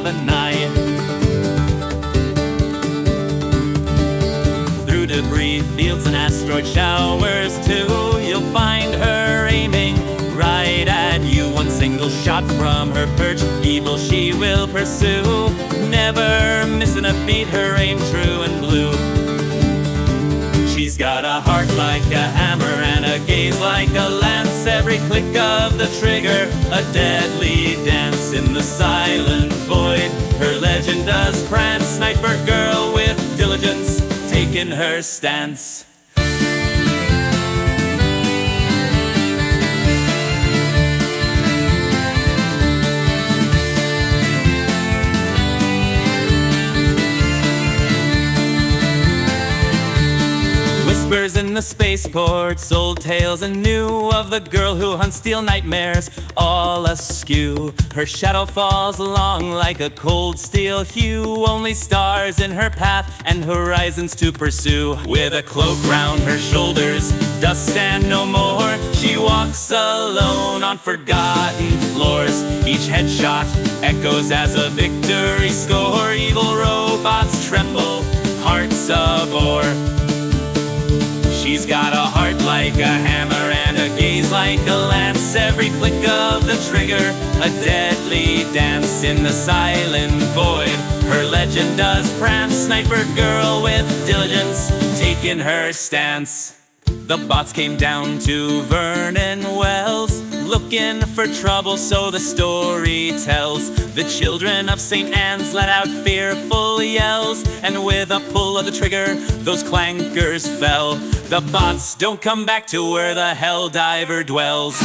of a night. Through debris fields and asteroid showers too, you'll find her aiming right at you. One single shot from her perch, evil she will pursue. Never missing a beat, her aim true and blue. She's got a heart like a hammer and a gaze like a lance. Every click of the trigger, a deadly dance in the silent void. Her legend does prance, sniper girl with diligence, taking her stance. Whispers in the spaceports, old tales and new, of the girl who hunts steel nightmares, all askew. Her shadow falls along like a cold steel hue. Only stars in her path and horizons to pursue. With a cloak round her shoulders, dust stand no more. She walks alone on forgotten floors. Each headshot echoes as a victory score. Evil robots tremble, hearts of ore. She's got a heart like a hammer and a gaze like a lance. Every click of the trigger, a deadly dance in the silent void. Her legend does prance, sniper girl with diligence, taking her stance. The bots came down to Vernon Wells, looking for trouble, so the story tells. The children of St. Anne's let out fearful yells, and with a pull of the trigger, those clankers fell. The bots don't come back to where the hell diver dwells.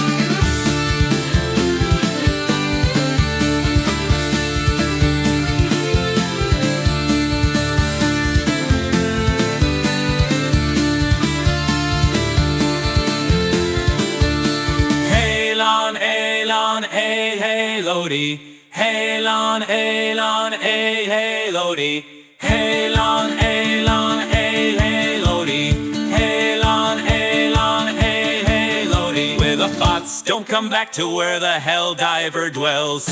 Hey, hey, Lodi. Halon, Halon, hey, hey, Lodi. Halon, Halon, hey, hey, Lodi. Halon, Halon, hey, hey, Lodi. Where the bots don't come back to where the hell diver dwells.